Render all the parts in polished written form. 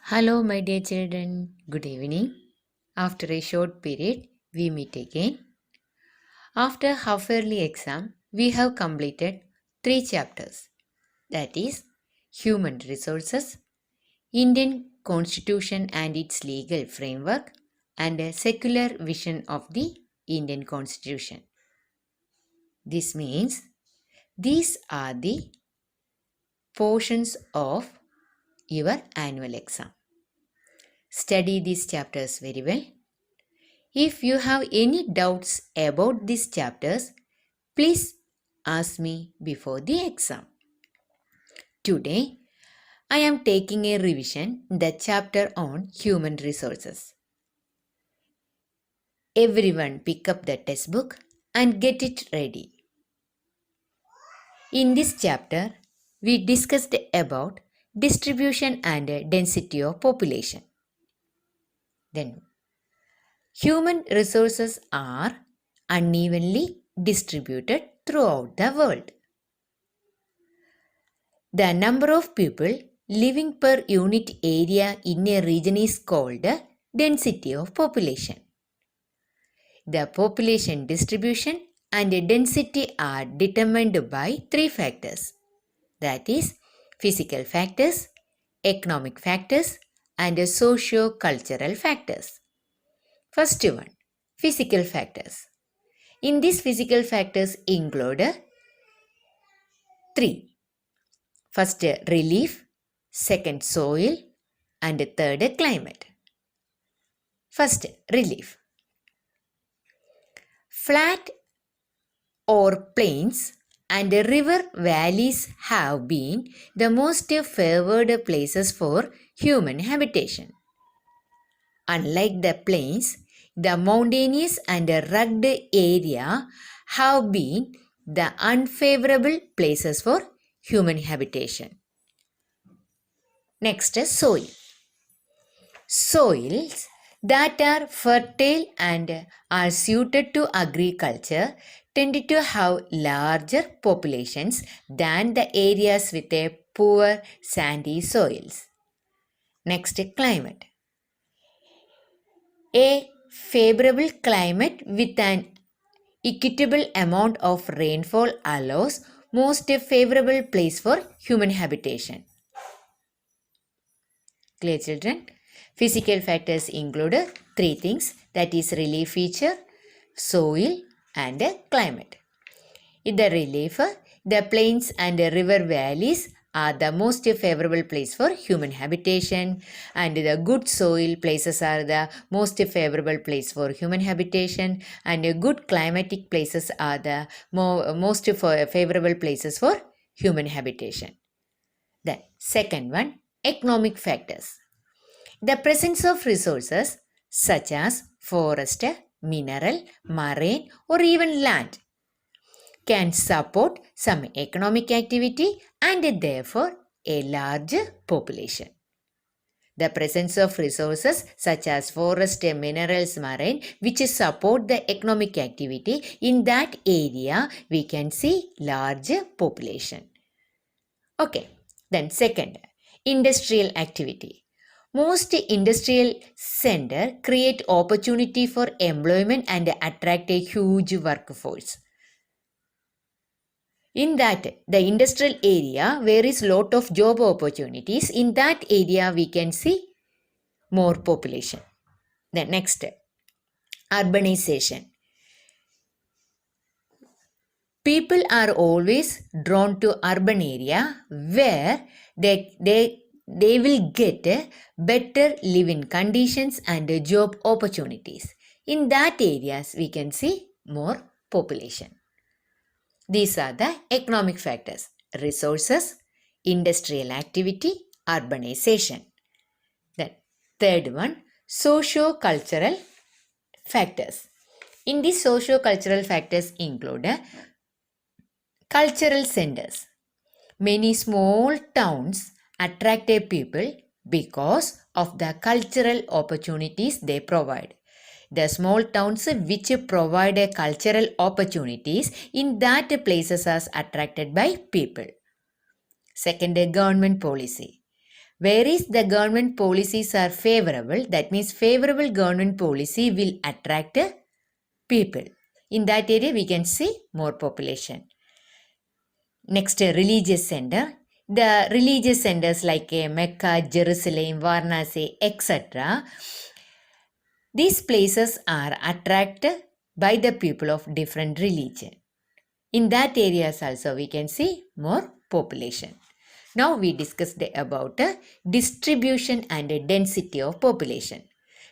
Hello, my dear children. Good evening. After a short period, we meet again. After half yearly exam, we have completed three chapters. That is, Human Resources, Indian Constitution and its legal framework, and a secular vision of the Indian Constitution. This means these are the portions of your annual exam. Study these chapters very well. If you have any doubts about these chapters, please ask me before the exam. Today, I am taking a revision the chapter on human resources. Everyone pick up the textbook and get it ready. In this chapter, we discussed about distribution and density of population. Then, human resources are unevenly distributed throughout the world. The number of people living per unit area in a region is called density of population. The population distribution and density are determined by three factors, that is, physical factors, economic factors, and socio-cultural factors. First one, physical factors. In these physical factors include three. First, relief, second, soil, and third, climate. First, relief. Flat or plains and river valleys have been the most favored places for human habitation. Unlike the plains, the mountainous and rugged area have been the unfavorable places for human habitation. Next is soil. Soils that are fertile and are suited to agriculture tend to have larger populations than the areas with a poor sandy soils. Next, climate. A favorable climate with an equitable amount of rainfall allows most favorable place for human habitation. Clear, children? Physical factors include three things, that is relief feature, soil and climate. In the relief, the plains and river valleys are the most favorable place for human habitation, and the good soil places are the most favorable place for human habitation, and good climatic places are the most favorable places for human habitation. The second one, economic factors. The presence of resources such as forest, mineral, marine, or even land can support some economic activity and therefore a large population. The presence of resources such as forest, minerals, marine, which support the economic activity, in that area we can see large population. Okay, then second, industrial activity. Most industrial centers create opportunity for employment and attract a huge workforce. In that, the industrial area where is lot of job opportunities, in that area we can see more population. The next, urbanization. People are always drawn to urban area where they will get better living conditions and job opportunities. In that areas we can see more population. These are the economic factors: resources, industrial activity, urbanization. Then third one, socio-cultural factors. In these socio-cultural factors include cultural centers. Many small towns attract people because of the cultural opportunities they provide. The small towns which provide cultural opportunities, in that places are attracted by people. Second, government policy. Whereas the government policies are favorable, that means favorable government policy will attract people. In that area, we can see more population. Next, religious center. The religious centers like Mecca, Jerusalem, Varanasi, etc. These places are attracted by the people of different religion. In that areas also we can see more population. Now we discussed about distribution and density of population.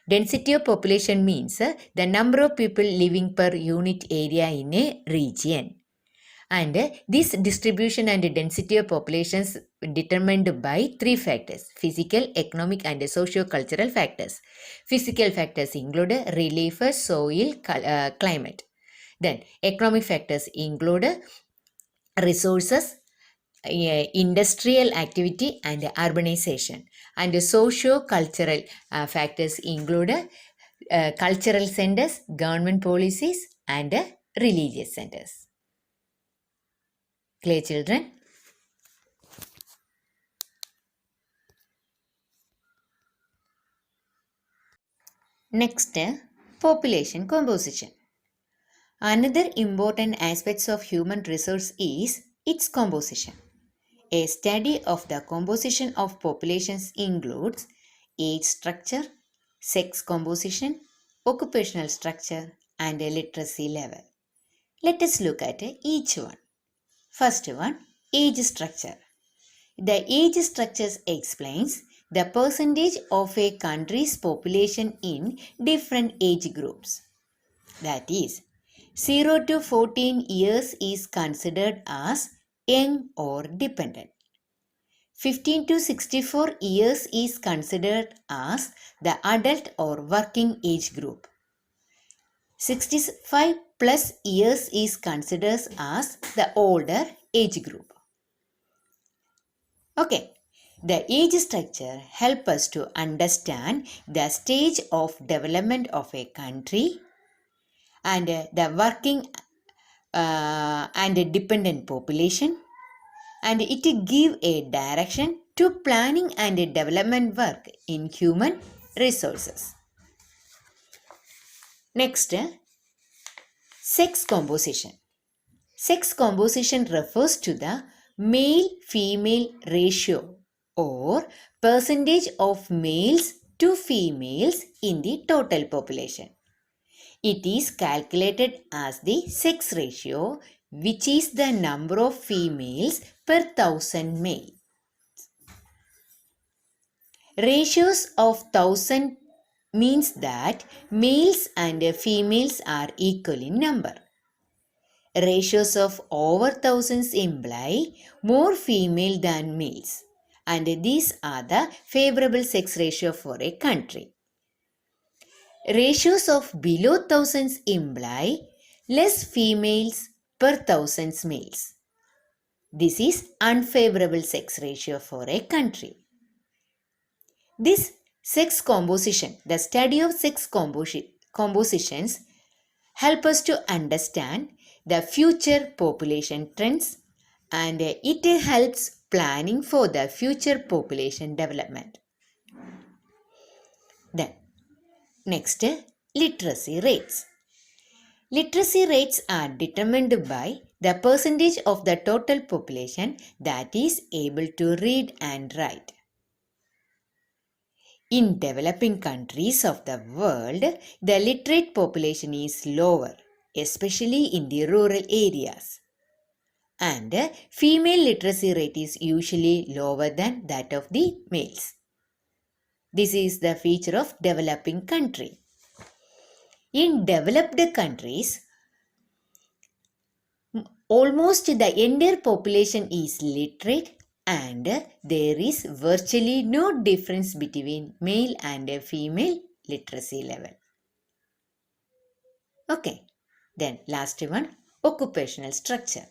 Density of population means the number of people living per unit area in a region. And this distribution and density of populations determined by three factors: physical, economic and socio-cultural factors. Physical factors include relief, soil, climate. Then economic factors include resources, industrial activity and urbanization. And socio-cultural factors include cultural centers, government policies and religious centers. Clear, children? Next, population composition. Another important aspect of human resource is its composition. A study of the composition of populations includes age structure, sex composition, occupational structure, and a literacy level. Let us look at each one. First one, age structure. The age structures explains the percentage of a country's population in different age groups. That is, 0 to 14 years is considered as young or dependent. 15 to 64 years is considered as the adult or working age group. 65 plus years is considered as the older age group. Okay, the age structure helps us to understand the stage of development of a country and the working and dependent population, and it give a direction to planning and development work in human resources. Next, sex composition. Sex composition refers to the male-female ratio or percentage of males to females in the total population. It is calculated as the sex ratio, which is the number of females per 1000 males. Ratios of 1000 means that males and females are equal in number. Ratios of over thousands imply more female than males, and these are the favorable sex ratio for a country. Ratios of below thousands imply less females per thousands males. This is unfavorable sex ratio for a country. This sex composition, the study of sex compositions, help us to understand the future population trends, and it helps planning for the future population development. Then, next, literacy rates. Literacy rates are determined by the percentage of the total population that is able to read and write. In developing countries of the world, the literate population is lower, especially in the rural areas. And female literacy rate is usually lower than that of the males. This is the feature of developing country. In developed countries, almost the entire population is literate, and there is virtually no difference between male and female literacy level. Okay, then last one, occupational structure.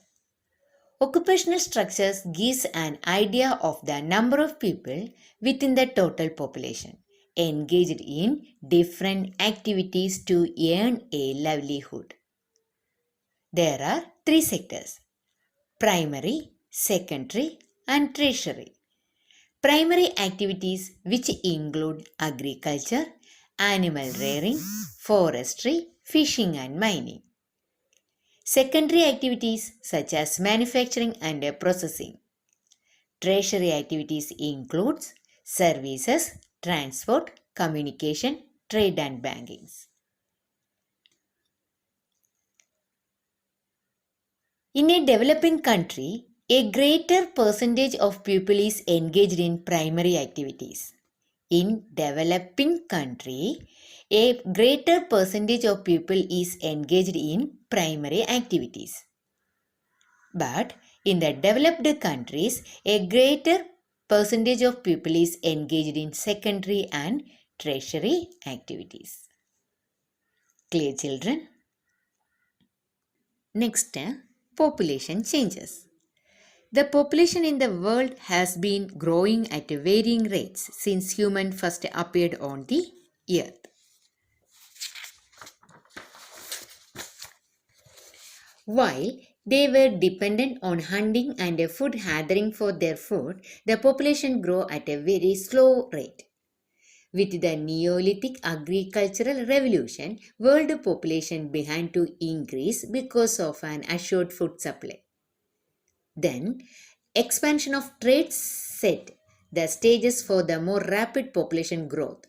Occupational structures gives an idea of the number of people within the total population engaged in different activities to earn a livelihood. There are three sectors: primary, secondary and tertiary. Primary activities which include agriculture, animal rearing, forestry, fishing and mining. Secondary activities such as manufacturing and processing. Tertiary activities includes services, transport, communication, trade and banking. In a developing country, a greater percentage of people is engaged in primary activities. In developing country, a greater percentage of people is engaged in primary activities. But in the developed countries, a greater percentage of people is engaged in secondary and tertiary activities. Clear, children? Next, population changes. The population in the world has been growing at varying rates since humans first appeared on the earth. While they were dependent on hunting and food gathering for their food, the population grew at a very slow rate. With the Neolithic agricultural revolution, world population began to increase because of an assured food supply. Then, expansion of trade set the stages for the more rapid population growth.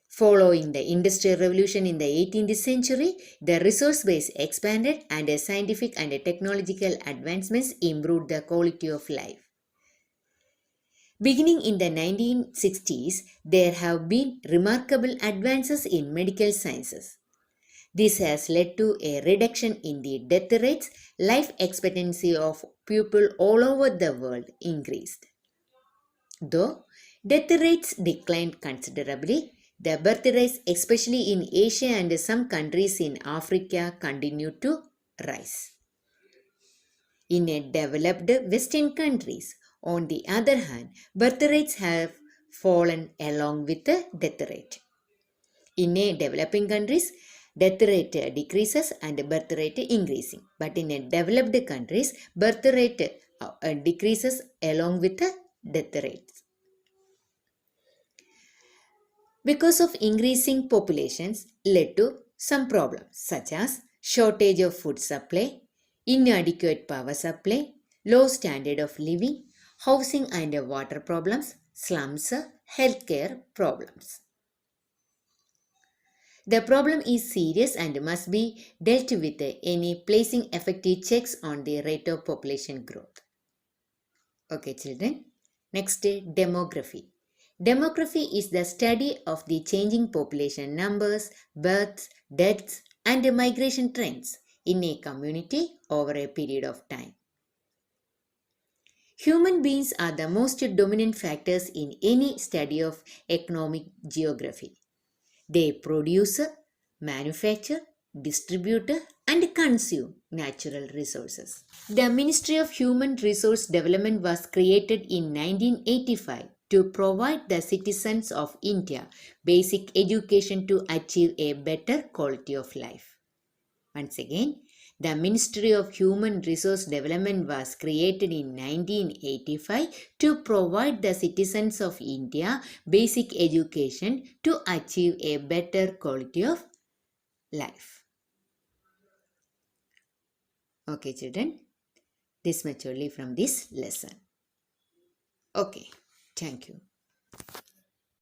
Following the Industrial Revolution in the 18th century, the resource base expanded and scientific and technological advancements improved the quality of life. Beginning in the 1960s, there have been remarkable advances in medical sciences. This has led to a reduction in the death rates. Life expectancy of people all over the world increased. Though death rates declined considerably, the birth rates, especially in Asia and some countries in Africa, continue to rise. In developed Western countries, on the other hand, birth rates have fallen along with the death rate. In developing countries, death rate decreases and birth rate increasing. But in developed countries, birth rate decreases along with the death rates. Because of increasing populations led to some problems such as shortage of food supply, inadequate power supply, low standard of living, housing and water problems, slums, healthcare problems. The problem is serious and must be dealt with any placing effective checks on the rate of population growth. Okay, children. Next, demography. Demography is the study of the changing population numbers, births, deaths, and migration trends in a community over a period of time. Human beings are the most dominant factors in any study of economic geography. They produce, manufacture, distribute, and consume natural resources. The Ministry of Human Resource Development was created in 1985 to provide the citizens of India basic education to achieve a better quality of life. Once again, the Ministry of Human Resource Development was created in 1985 to provide the citizens of India basic education to achieve a better quality of life. Okay, children, this much only from this lesson. Okay, thank you.